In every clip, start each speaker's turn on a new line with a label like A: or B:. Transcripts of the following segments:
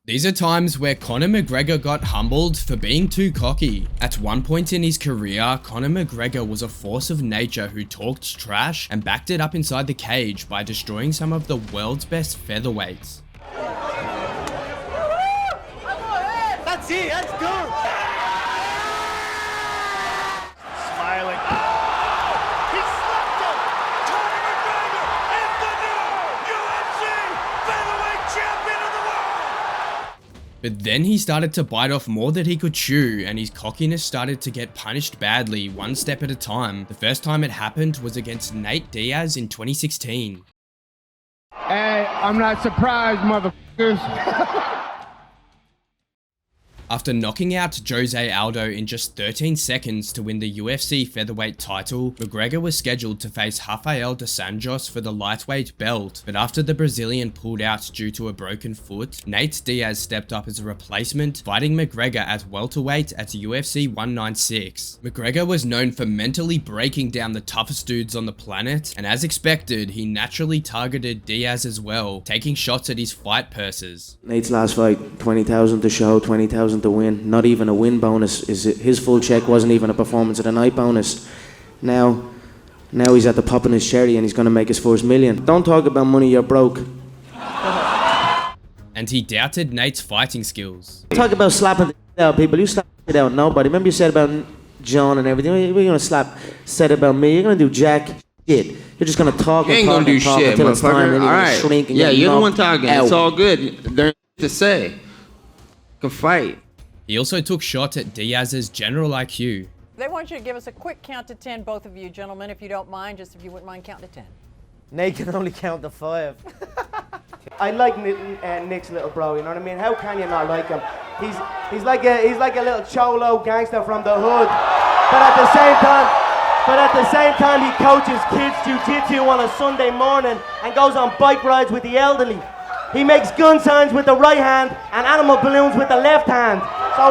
A: These are times where Conor McGregor got humbled for being too cocky. At one point in his career, Conor McGregor was a force of nature who talked trash and backed it up inside the cage by destroying some of the world's best featherweights.
B: That's it, that's good. Smiling. He slapped him. Conor McGregor is the new UFC featherweight champion of the world.
A: But then he started to bite off more than he could chew, and his cockiness started to get punished badly, one step at a time. The first time it happened was against Nate Diaz in 2016.
C: Hey, I'm not surprised, motherfuckers.
A: After knocking out Jose Aldo in just 13 seconds to win the UFC featherweight title, McGregor was scheduled to face Rafael dos Anjos for the lightweight belt, but after the Brazilian pulled out due to a broken foot, Nate Diaz stepped up as a replacement, fighting McGregor at welterweight at UFC 196. McGregor was known for mentally breaking down the toughest dudes on the planet, and as expected, he naturally targeted Diaz as well, taking shots at his fight purses.
D: Nate's last fight, 20,000 to show, 20,000 to win. Not even a win bonus. His full check wasn't even a performance of the night bonus. Now he's at the pop in his cherry and he's going to make his first million. Don't talk about money, you're broke.
A: And he doubted Nate's fighting skills.
D: Talk about slapping the out people. You slap it out nobody. Remember you said about John and everything. We're going to said about me. You're going to do jack shit. You're just going to talk
C: You
D: and
C: ain't
D: talk
C: gonna do
D: and talk
C: shit,
D: until it's time and
C: motherfucker.
D: then
C: All
D: you're
C: right.
D: gonna shrink and
C: Yeah,
D: get
C: you're the one
D: knocked
C: talking.
D: out.
C: It's all good. There's to say. Can fight.
A: He also took shots at Diaz's general IQ.
E: They want you to give us a quick count to 10, both of you gentlemen, if you don't mind, just if you wouldn't mind counting to 10.
B: Nate can only count to 5. I like Nick's little bro, you know what I mean? How can you not like him? He's like a little cholo gangster from the hood. But at the same time he coaches kids jiu-jitsu on a Sunday morning and goes on bike rides with the elderly. He makes gun signs with the right hand and animal balloons with the left hand. So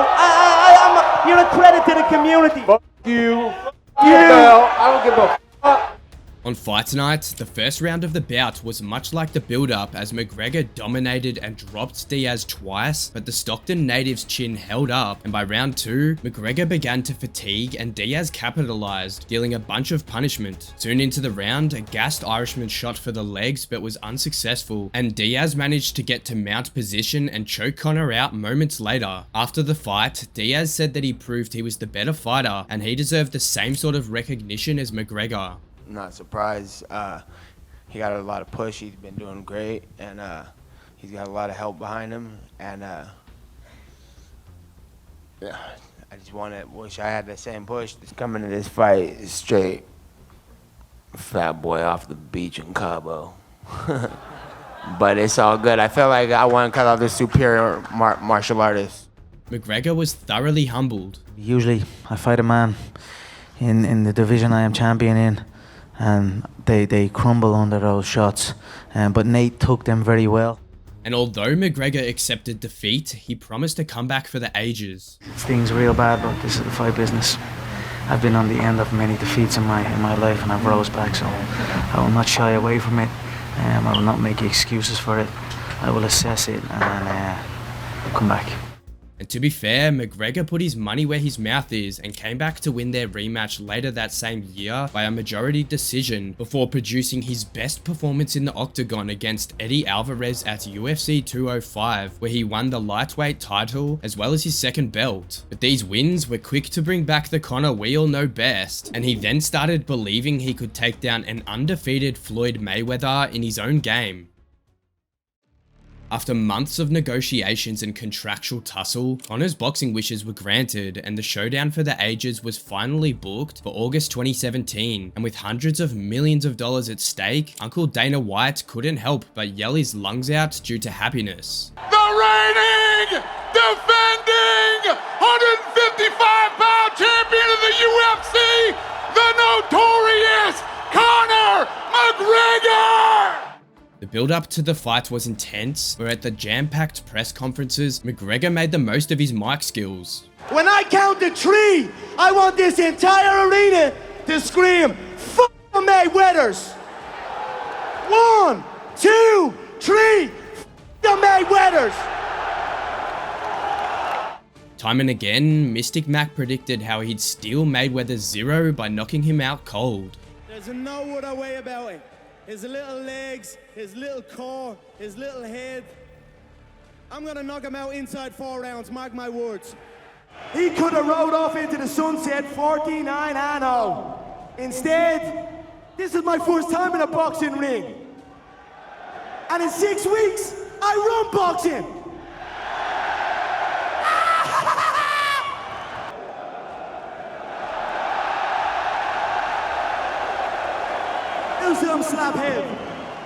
B: you're a credit to the community. Fuck you. I don't give a fuck.
A: On fight night, the first round of the bout was much like the build-up as McGregor dominated and dropped Diaz twice, but the Stockton native's chin held up, and by round 2, McGregor began to fatigue and Diaz capitalized, dealing a bunch of punishment. Soon into the round, a gassed Irishman shot for the legs but was unsuccessful, and Diaz managed to get to mount position and choke Conor out moments later. After the fight, Diaz said that he proved he was the better fighter and he deserved the same sort of recognition as McGregor.
F: I'm not surprised. He got a lot of push. He's been doing great, and he's got a lot of help behind him. And yeah, I just wish I had the same push. Just coming to this fight is straight fat boy off the beach in Cabo. But it's all good. I feel like I want to cut off this superior martial artist.
A: McGregor was thoroughly humbled.
D: Usually I fight a man in the division I am champion in, and they crumble under those shots, but Nate took them very well.
A: And although McGregor accepted defeat, he promised to come back for the ages.
D: It stings real bad, but this is the fight business. I've been on the end of many defeats in my life, and I've rose back, so I will not shy away from it. I will not make excuses for it. I will assess it and come back.
A: And to be fair, McGregor put his money where his mouth is and came back to win their rematch later that same year by a majority decision before producing his best performance in the octagon against Eddie Alvarez at UFC 205, where he won the lightweight title as well as his second belt. But these wins were quick to bring back the Conor we all know best, and he then started believing he could take down an undefeated Floyd Mayweather in his own game. After months of negotiations and contractual tussle, Conor's boxing wishes were granted and the showdown for the ages was finally booked for August 2017, and with hundreds of millions of dollars at stake, Uncle Dana White couldn't help but yell his lungs out due to happiness.
C: The reigning, defending, 155-pound champion of the UFC, the notorious Conor McGregor!
A: The build-up to the fight was intense, where at the jam-packed press conferences, McGregor made the most of his mic skills.
B: When I count to 3, I want this entire arena to scream, "F*** the Mayweathers!" 1, 2, 3, f*** the Mayweathers!
A: Time and again, Mystic Mac predicted how he'd steal Mayweather's zero by knocking him out cold.
G: There's no other way about it. His little legs, his little core, his little head. I'm gonna knock him out inside 4 rounds, mark my words.
B: He could have rode off into the sunset 49-0. Instead, this is my first time in a boxing ring. And in 6 weeks, I run boxing. Do some slap head.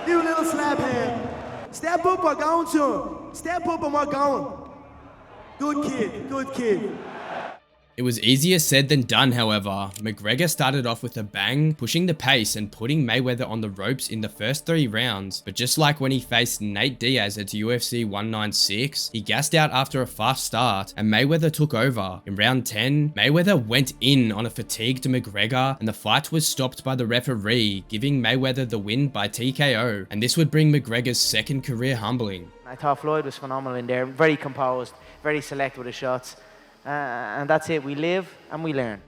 B: Do a little slap head. Step up or going, son. Step up and we're going. Good kid, good kid.
A: It was easier said than done, however. McGregor started off with a bang, pushing the pace and putting Mayweather on the ropes in the first 3 rounds, but just like when he faced Nate Diaz at UFC 196, he gassed out after a fast start and Mayweather took over. In round 10, Mayweather went in on a fatigued McGregor and the fight was stopped by the referee, giving Mayweather the win by TKO, and this would bring McGregor's second career humbling.
D: I thought Floyd was phenomenal in there, very composed, very select with his shots. And that's it, we live and we learn.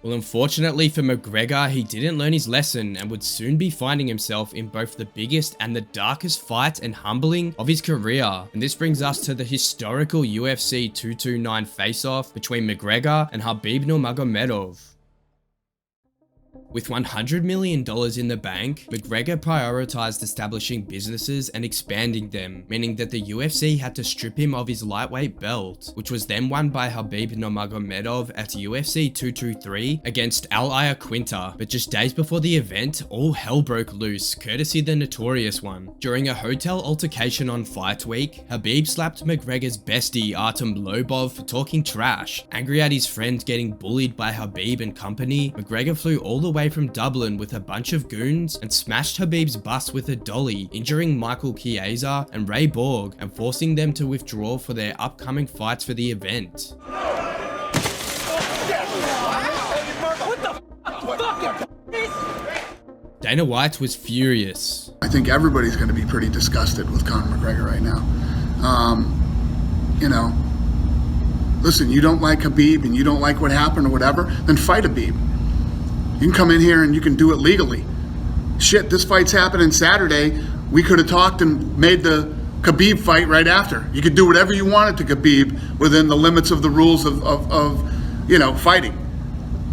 A: Well, unfortunately for McGregor, he didn't learn his lesson and would soon be finding himself in both the biggest and the darkest fight and humbling of his career. And this brings us to the historical UFC 229 face-off between McGregor and Khabib Nurmagomedov. With $100 million in the bank, McGregor prioritized establishing businesses and expanding them, meaning that the UFC had to strip him of his lightweight belt, which was then won by Khabib Nurmagomedov at UFC 223 against Al Iaquinta. But just days before the event, all hell broke loose, courtesy the Notorious One. During a hotel altercation on Fight Week, Khabib slapped McGregor's bestie Artem Lobov for talking trash. Angry at his friend getting bullied by Khabib and company, McGregor flew all the way from Dublin with a bunch of goons and smashed Khabib's bus with a dolly, injuring Michael Chiesa and Ray Borg and forcing them to withdraw for their upcoming fights for the event. Dana White was furious.
H: I think everybody's going to be pretty disgusted with Conor McGregor right now. You know, listen, you don't like Khabib and you don't like what happened or whatever, then fight Khabib. You can come in here and you can do it legally. Shit, this fight's happening Saturday. We could have talked and made the Khabib fight right after. You could do whatever you wanted to Khabib within the limits of the rules of you know, fighting.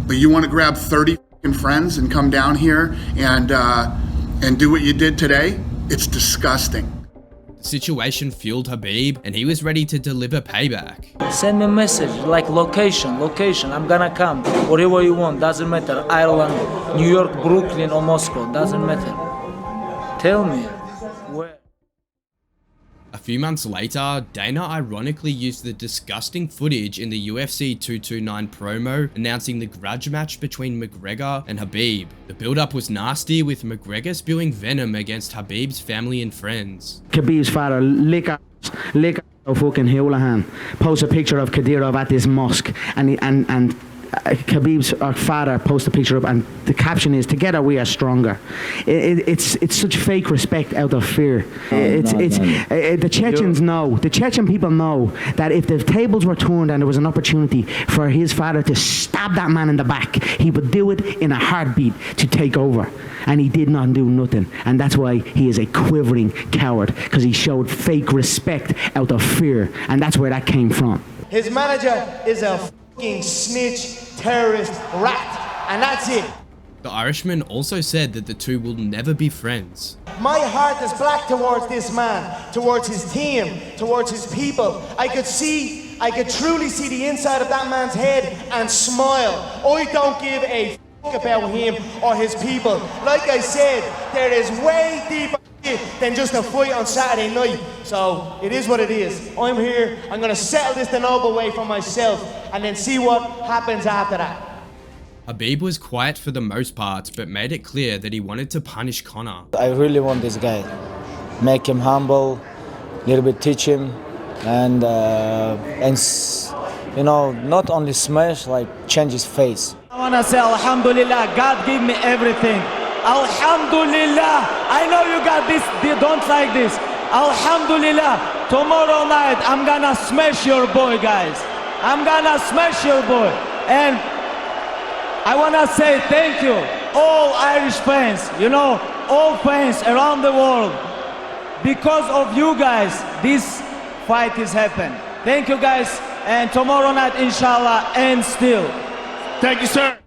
H: But you want to grab 30 fucking friends and come down here and do what you did today? It's disgusting.
A: The situation fueled Khabib, and he was ready to deliver payback.
I: Send me a message, like location, I'm gonna come, whatever you want, doesn't matter, Ireland, New York, Brooklyn or Moscow, doesn't matter. Tell me, where?
A: A few months later, Dana ironically used the disgusting footage in the UFC 229 promo announcing the grudge match between McGregor and Khabib. The build-up was nasty, with McGregor spewing venom against Khabib's family and friends.
J: Khabib's father, lick fucking Houlihan, posts a picture of Kadyrov at this mosque, and Khabib's father posts a picture up, and the caption is "Together we are stronger." It's such fake respect out of fear. The Chechens know, the Chechen people know that if the tables were turned and there was an opportunity for his father to stab that man in the back, he would do it in a heartbeat to take over. And he did not do nothing, and that's why he is a quivering coward, because he showed fake respect out of fear, and that's where that came from.
B: His manager is a fucking snitch, terrorist, rat, and that's it.
A: The Irishman also said that the two will never be friends.
B: My heart is black towards this man, towards his team, towards his people. I could truly see the inside of that man's head and smile. I don't give a fuck about him or his people. Like I said, there is way deeper than just a fight on Saturday night. So it is what it is. I'm here, I'm gonna settle this the noble way for myself and then see what happens after that.
A: Khabib was quiet for the most part, but made it clear that he wanted to punish Conor.
I: I really want this guy, make him humble, little bit teach him, and you know, not only smash, like change his face.
G: I wanna say Alhamdulillah, God give me everything. Alhamdulillah, I know you got this, they don't like this. Alhamdulillah, tomorrow night I'm gonna smash your boy, guys.
I: I'm gonna smash your boy. And I wanna say thank you, all Irish fans, all fans around the world. Because of you guys, this fight is happening. Thank you guys, and tomorrow night, inshallah, and still.
G: Thank you, sir.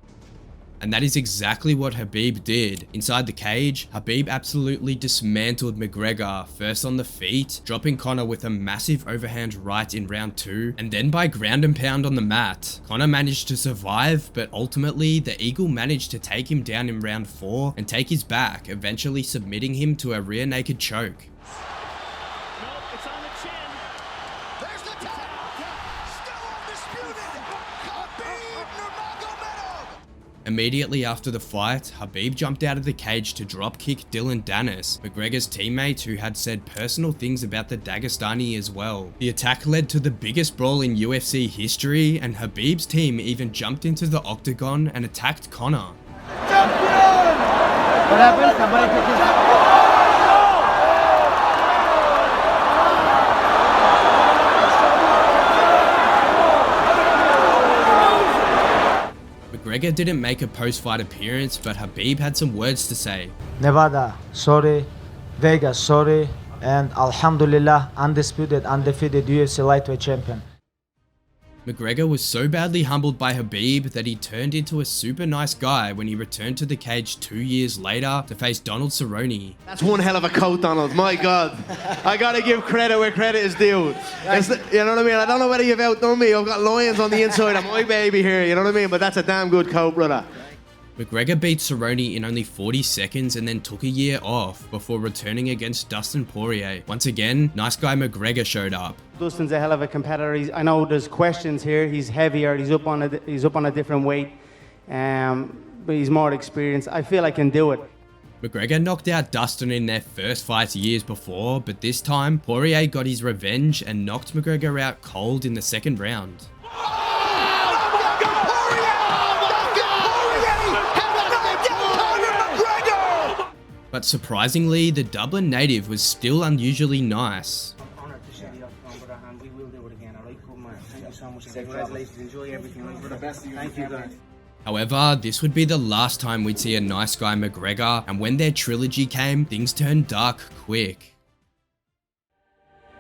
A: And that is exactly what Khabib did. Inside the cage, Khabib absolutely dismantled McGregor, first on the feet, dropping Conor with a massive overhand right in round 2, and then by ground and pound on the mat. Conor managed to survive, but ultimately the Eagle managed to take him down in round 4 and take his back, eventually submitting him to a rear naked choke. Immediately after the fight, Khabib jumped out of the cage to dropkick Dylan Dennis, McGregor's teammate who had said personal things about the Dagestani as well. The attack led to the biggest brawl in UFC history, and Khabib's team even jumped into the octagon and attacked Conor.
B: What happened? Somebody took his...
A: McGregor didn't make a post-fight appearance, but Khabib had some words to say.
D: Nevada, sorry. Vegas, sorry. And Alhamdulillah, undisputed, undefeated UFC lightweight champion.
A: McGregor was so badly humbled by Khabib that he turned into a super nice guy when he returned to the cage 2 years later to face Donald Cerrone.
K: That's one hell of a coat, Donald. My God. I gotta give credit where credit is due. You know what I mean? I don't know whether you've outdone me. I've got lions on the inside of my baby here, you know what I mean? But that's a damn good coat, brother.
A: McGregor beat Cerrone in only 40 seconds and then took a year off before returning against Dustin Poirier. Once again, nice guy McGregor showed up.
B: Dustin's a hell of a competitor. I know there's questions here. He's heavier. He's up on a different weight, but he's more experienced. I feel I can do it.
A: McGregor knocked out Dustin in their first fights years before, but this time Poirier got his revenge and knocked McGregor out cold in the second round. But surprisingly, the Dublin native was still unusually nice.
J: We will do it again, alright? Thank you so much. Congratulations. Enjoy everything. For the best of you. Thank you, guys.
A: However, this would be the last time we'd see a nice guy McGregor, and when their trilogy came, things turned dark quick.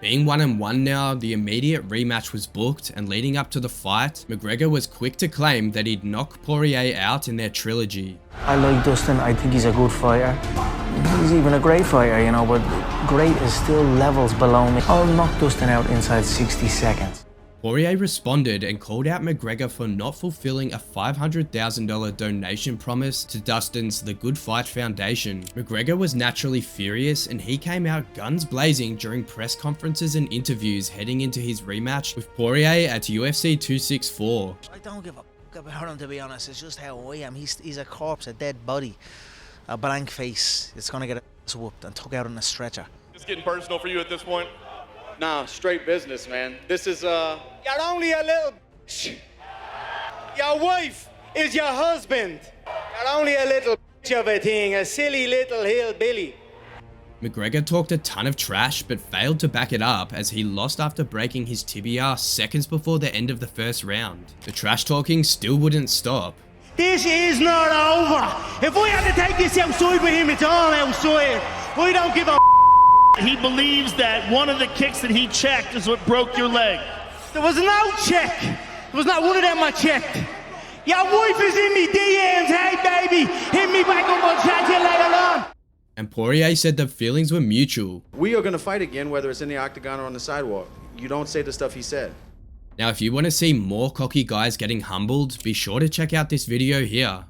A: Being 1-1 now, the immediate rematch was booked, and leading up to the fight, McGregor was quick to claim that he'd knock Poirier out in their trilogy.
D: I like Dustin. I think he's a good fighter. He's even a great fighter, but great is still levels below me. I'll knock Dustin out inside 60 seconds.
A: Poirier responded and called out McGregor for not fulfilling a $500,000 donation promise to Dustin's The Good Fight Foundation. McGregor was naturally furious, and he came out guns blazing during press conferences and interviews heading into his rematch with Poirier at UFC 264.
L: I don't give a fuck about him, to be honest. It's just how I am. He's a corpse, a dead body, a blank face. It's gonna get whooped and took out on a stretcher.
M: It's getting personal for you at this point?
K: Nah, straight business, man. This is,
G: You're only a little bitch. Your wife is your husband. You're only a little bitch of a thing, a silly little hillbilly.
A: McGregor talked a ton of trash but failed to back it up as he lost after breaking his tibia seconds before the end of the first round. The trash talking still wouldn't stop.
G: This is not over. If we have to take this outside with him, it's all outside. We don't give a
N: He believes that one of the kicks that he checked is what broke your leg.
G: There was no check. There was not one of them I checked. Your wife is in me DMs. Hey, baby, hit me back on my chat to you later on.
A: And Poirier said the feelings were mutual.
K: we are gonna fight again, whether it's in the octagon or on the sidewalk. You don't say the stuff he said.
A: Now, if you want to see more cocky guys getting humbled, be sure to check out this video here.